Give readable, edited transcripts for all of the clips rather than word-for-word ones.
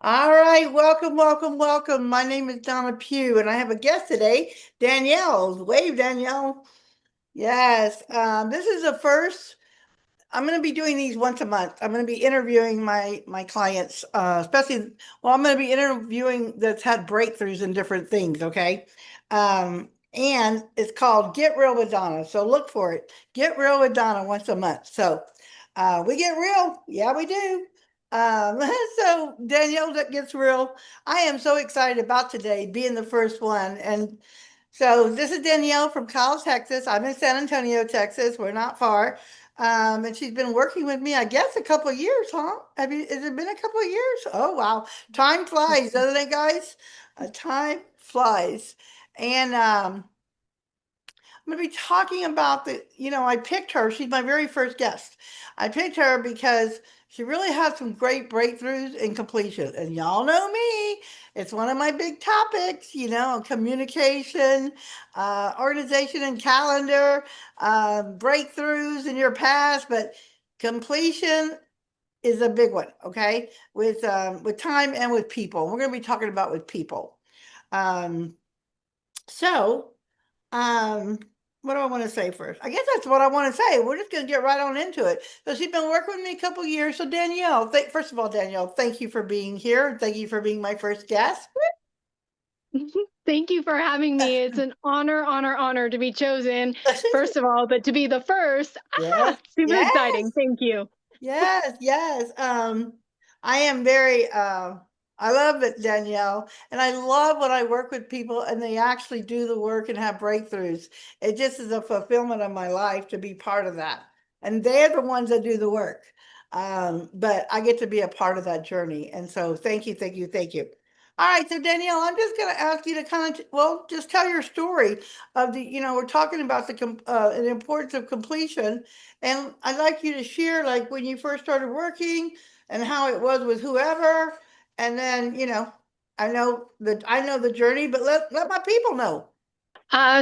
All right, welcome, welcome, welcome. My name is Donna Pugh, and I have a guest today, Danielle. Wave, Danielle. Yes, this is the first. I'm going to be doing these once a month. I'm going to be interviewing my clients, especially. Well, I'm going to be interviewing that's had breakthroughs in different things. Okay, and it's called Get Real with Donna. So look for it. Get Real with Donna once a month. So we get real. Yeah, we do. Um, so Danielle that gets real. I am so excited about today being the first one. And so this is Danielle from College, Texas. I'm in San Antonio, Texas. We're not far. And she's been working with me, I guess, a couple of years, huh? Has it been a couple of years? Oh, wow. Time flies, doesn't it, guys? Time flies. And I'm going to be talking about I picked her. She's my very first guest. I picked her because she really has some great breakthroughs in completion. And y'all know me, it's one of my big topics, communication, organization and calendar, breakthroughs in your past, but completion is a big one, okay? With time and with people. We're going to be talking about with people. Um, so um, what do I want to say first? I guess that's what I want to say. We're just going to get right on into it. So she's been working with me a couple years. So Danielle, first of all, Danielle, thank you for being here. Thank you for being my first guest. Thank you for having me. It's an honor, honor, honor to be chosen, first of all, but to be the first. Yes, Super exciting. yes, Thank you. yes, yes. I am very I love it, Danielle. And I love when I work with people and they actually do the work and have breakthroughs. It just is a fulfillment of my life to be part of that. And they're the ones that do the work. But I get to be a part of that journey. And so thank you, thank you, thank you. All right, so Danielle, I'm just going to ask you to well, just tell your story of we're talking about the importance of completion, and I'd like you to share like when you first started working and how it was with whoever, and then, I know the journey, but let my people know.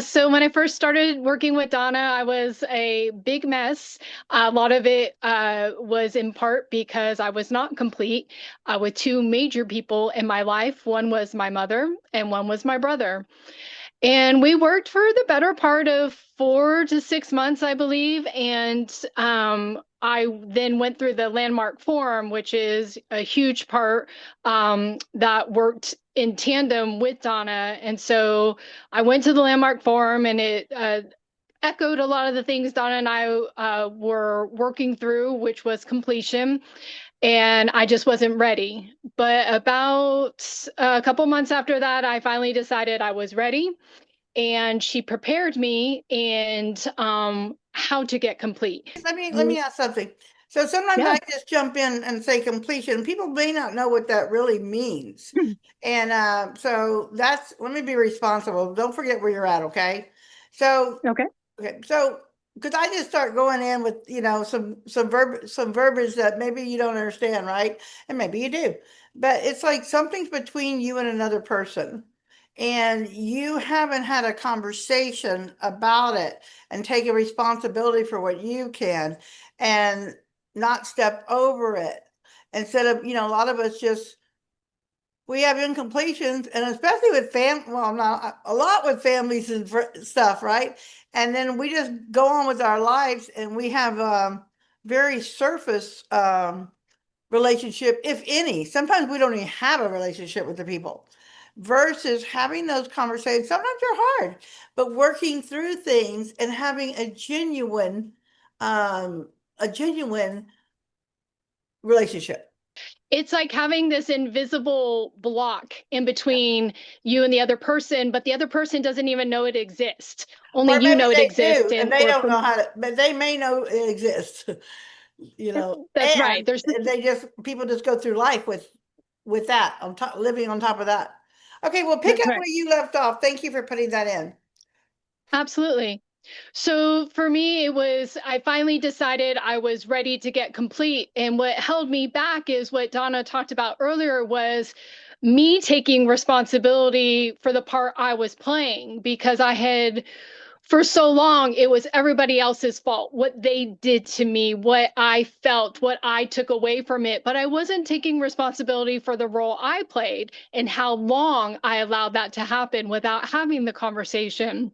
So when I first started working with Donna, I was a big mess. A lot of it was in part because I was not complete with two major people in my life. One was my mother, and one was my brother. And we worked for the better part of 4 to 6 months, I believe. And I then went through the Landmark Forum, which is a huge part that worked in tandem with Donna. And so I went to the Landmark Forum, and it echoed a lot of the things Donna and I were working through, which was completion. And I just wasn't ready. But about a couple months after that, I finally decided I was ready, and she prepared me and how to get complete. Let me ask something. So sometimes Yeah. I just jump in and say completion. People may not know what that really means. And so that's let me be responsible. Don't forget where you're at, okay? So Okay. okay, so because I just start going in with some verbiage that maybe you don't understand, right? And maybe you do, but it's like something's between you and another person, and you haven't had a conversation about it and take a responsibility for what you can, and not step over it. Instead of, a lot of us just we have incompletions, and especially with well, not a lot with families and stuff, right? And then we just go on with our lives, and we have very surface relationship, if any. Sometimes we don't even have a relationship with the people. Versus having those conversations, sometimes they're hard, but working through things and having um, a genuine relationship. It's like having this invisible block in between you and the other person, but the other person doesn't even know it exists. Only Or you maybe know it they exists. do, and And they or don't know from how to, but they may know it exists, That's right. and There's they just people just go through life with that on top, living on top of that. Okay, well, pick that's up right. where you left off. Thank you for putting that in. Absolutely. So for me, I finally decided I was ready to get complete. And what held me back is what Donna talked about earlier was me taking responsibility for the part I was playing, because I had for so long, it was everybody else's fault, what they did to me, what I felt, what I took away from it. But I wasn't taking responsibility for the role I played and how long I allowed that to happen without having the conversation.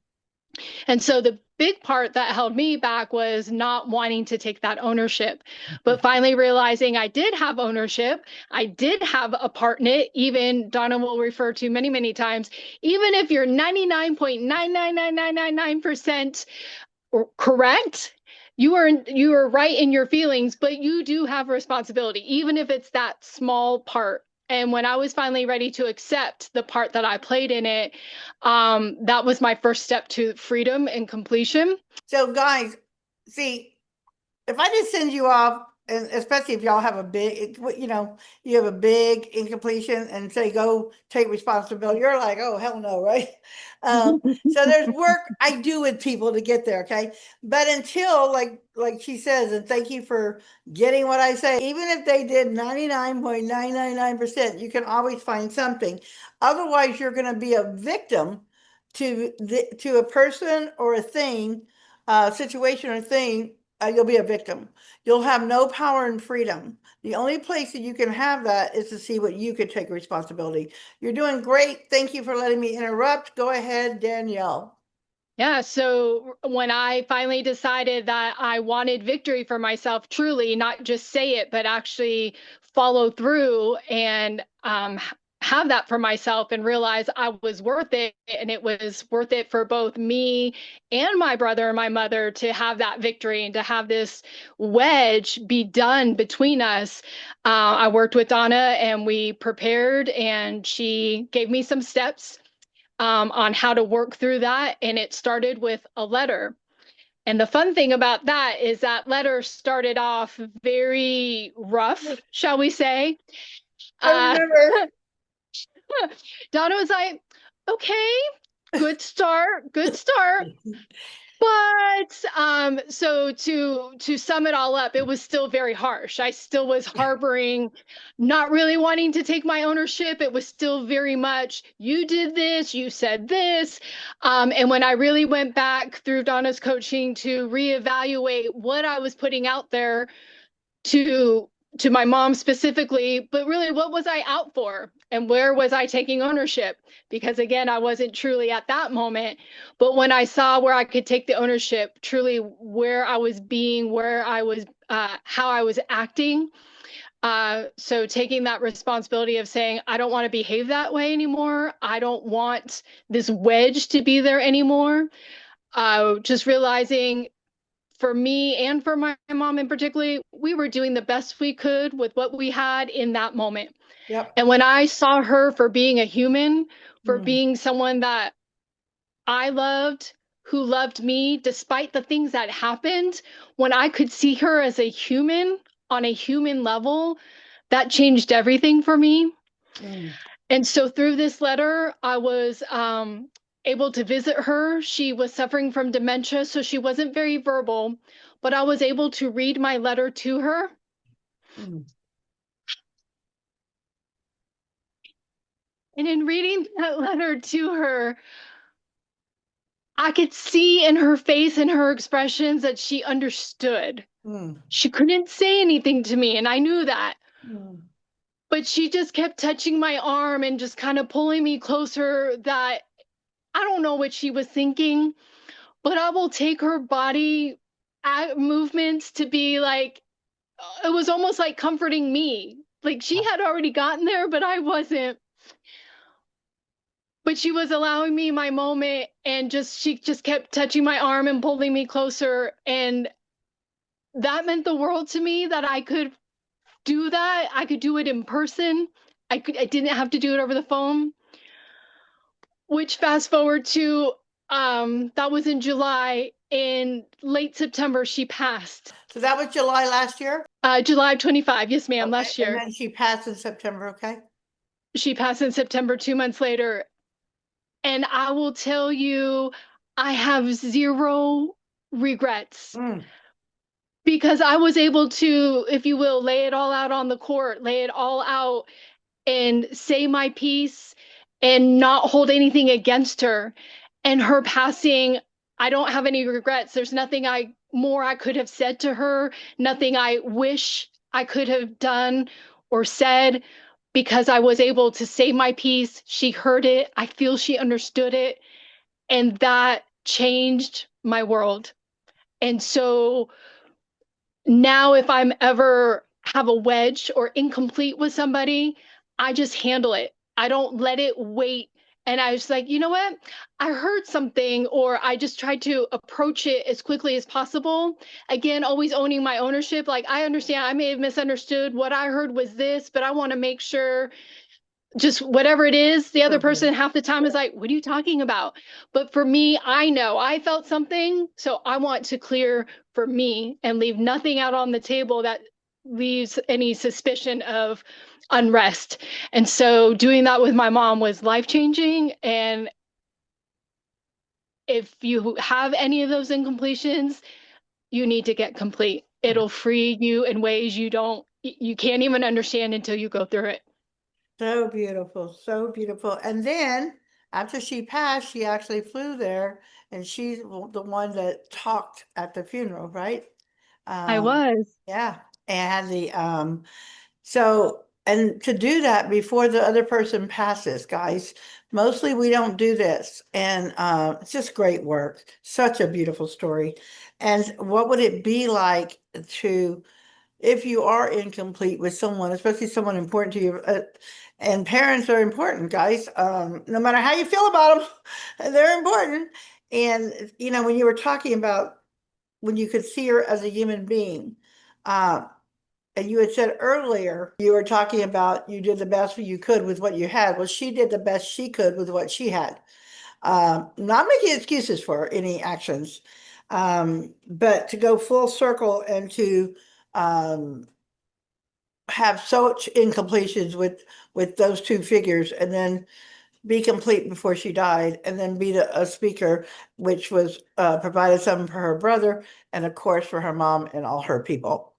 And so the big part that held me back was not wanting to take that ownership, but finally realizing I did have ownership. I did have a part in it. Even Donna will refer to many, many times, even if you're 99.99999% correct, you are right in your feelings, but you do have responsibility, even if it's that small part. And when I was finally ready to accept the part that I played in it, that was my first step to freedom and completion. So guys, see, if I just send you off, and especially if y'all have a big, you have a big incompletion and say, go take responsibility, you're like, oh, hell no, right? So there's work I do with people to get there, okay? But until, like she says, and thank you for getting what I say, even if they did 99.999%, you can always find something. Otherwise, you're going to be a victim to a person or a thing, situation or thing. You'll be a victim. You'll have no power and freedom. The only place that you can have that is to see what you could take responsibility. You're doing great. Thank you for letting me interrupt. Go ahead, Danielle. Yeah, so when I finally decided that I wanted victory for myself, truly, not just say it, but actually follow through and have that for myself and realize I was worth it. And it was worth it for both me and my brother and my mother to have that victory and to have this wedge be done between us. I worked with Donna and we prepared, and she gave me some steps on how to work through that. And it started with a letter. And the fun thing about that is that letter started off very rough, shall we say. I Uh, remember. Donna was like, okay, good start, good start. But so to sum it all up, it was still very harsh. I still was harboring, not really wanting to take my ownership. It was still very much, you did this, you said this. And when I really went back through Donna's coaching to reevaluate what I was putting out there to to my mom specifically, but really what was I out for and where was I taking ownership? Because again, I wasn't truly at that moment, but when I saw where I could take the ownership, truly where I was being, where I was, how I was acting. So taking that responsibility of saying, I don't want to behave that way anymore. I don't want this wedge to be there anymore. Just realizing for me and for my mom in particular, we were doing the best we could with what we had in that moment. Yep. And when I saw her for being a human, for Mm, being someone that I loved, who loved me despite the things that happened, when I could see her as a human on a human level, that changed everything for me. mm, And so through this letter, I was able to visit her. She was suffering from dementia, so she wasn't very verbal, but I was able to read my letter to her. mm, And in reading that letter to her, I could see in her face and her expressions that she understood. mm, She couldn't say anything to me, and I knew that. mm. But she just kept touching my arm and just kind of pulling me closer. That I don't know what she was thinking, but I will take her body movements to be like, it was almost like comforting me. Like she had already gotten there, but I wasn't. But she was allowing me my moment, and she just kept touching my arm and pulling me closer. And that meant the world to me that I could do that. I could do it in person. I didn't have to do it over the phone. Which fast forward to that was in July. In late September, she passed. So that was July last year? July 25, yes, ma'am, Okay. last And year. then she passed in September, okay? She passed in September, 2 months later. And I will tell you, I have zero regrets Mm, because I was able to, if you will, lay it all out on the court, lay it all out and say my piece and not hold anything against her. And her passing, I don't have any regrets. There's nothing I could have said to her, nothing I wish I could have done or said, because I was able to say my piece. She heard it. I feel she understood it. And that changed my world. And so now, if I'm ever have a wedge or incomplete with somebody, I just handle it. I don't let it wait. And I was like, you know what? I heard something, or I just tried to approach it as quickly as possible. Again, always owning my ownership. Like, I understand I may have misunderstood. What I heard was this, but I want to make sure, just whatever it is, the other Mhm. person half the time is like, what are you talking about? But for me, I know I felt something. So I want to clear for me and leave nothing out on the table that leaves any suspicion of unrest. And so doing that with my mom was life changing. And if you have any of those incompletions, you need to get complete. It'll free you in ways you can't even understand until you go through it. So beautiful, so beautiful. And then after she passed, she actually flew there and she's the one that talked at the funeral, right? I Um, was. yeah. And and to do that before the other person passes, guys, mostly we don't do this. And it's just great work. Such a beautiful story. And what would it be like to if you are incomplete with someone, especially someone important to you, and parents are important, guys. No matter how you feel about them, they're important. And when you were talking about when you could see her as a human being, uh, and you had said earlier you were talking about you did the best you could with what you had. Well, she did the best she could with what she had. Not making excuses for any actions, but to go full circle and to um, have such incompletions with those two figures and then be complete before she died and then be a speaker which was provided something for her brother and of course for her mom and all her people,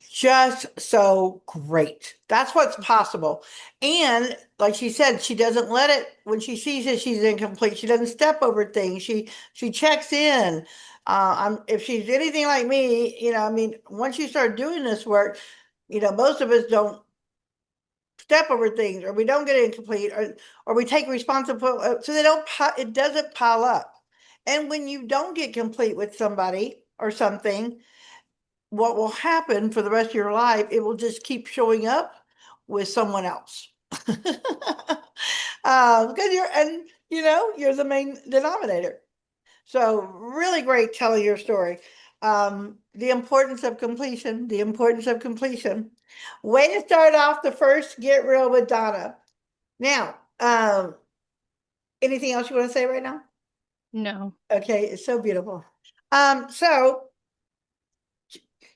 just so great. That's what's possible. And like she said, she doesn't let it when she sees that she's incomplete, she doesn't step over things, she checks in. If she's anything like me, I mean, once you start doing this work, most of us don't step over things or we don't get incomplete or we take responsibility so they don't it doesn't pile up. And when you don't get complete with somebody or something, what will happen for the rest of your life, it will just keep showing up with someone else. Because you're the main denominator. So really great telling your story. The importance of completion, the importance of completion. Way to start off the first Get Real with Donna. Now, anything else you want to say right now? No. Okay, it's so beautiful. So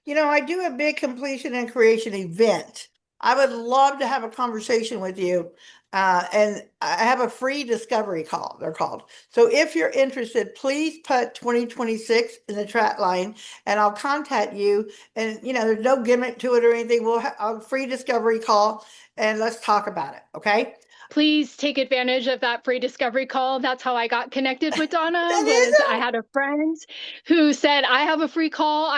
I do a big completion and creation event. I would love to have a conversation with you. And I have a free discovery call, they're called. So if you're interested, please put 2026 in the chat line and I'll contact you. And, there's no gimmick to it or anything. We'll have a free discovery call and let's talk about it. Okay. Please take advantage of that free discovery call. That's how I got connected with Donna. That is Was I had a friend who said, I have a free call.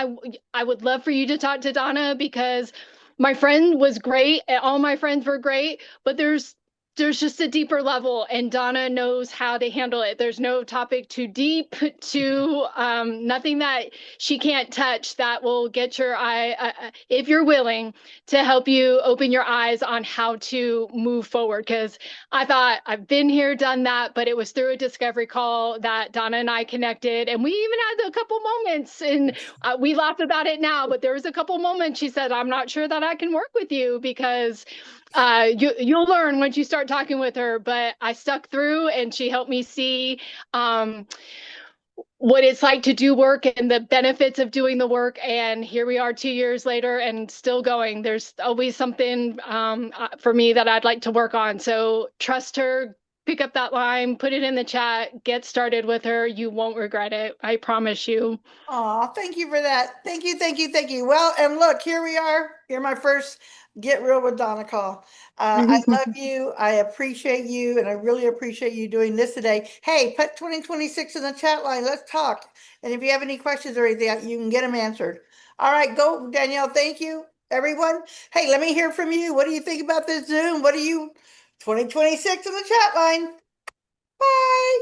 I would love for you to talk to Donna because my friend was great and all my friends were great, but there's just a deeper level and Donna knows how to handle it. There's no topic too deep, to nothing that she can't touch that will get your eye, if you're willing, to help you open your eyes on how to move forward. Because I thought I've been here, done that, but it was through a discovery call that Donna and I connected. And we even had a couple moments and we laugh about it now, but there was a couple moments she said, I'm not sure that I can work with you because you'll learn once you start talking with her. But I stuck through and she helped me see what it's like to do work and the benefits of doing the work. And here we are 2 years later and still going. There's always something for me that I'd like to work on. So trust her, pick up that line, put it in the chat, get started with her. You won't regret it. I promise you. Oh, thank you for that. Thank you, thank you, thank you. Well, and look, here we are. You're my first Get real with Donna call. I love you. I appreciate you. And I really appreciate you doing this today. Hey, put 2026 in the chat line. Let's talk. And if you have any questions or anything, you can get them answered. All right, go, Danielle. Thank you, everyone. Hey, let me hear from you. What do you think about this Zoom? What do you, 2026 in the chat line? Bye.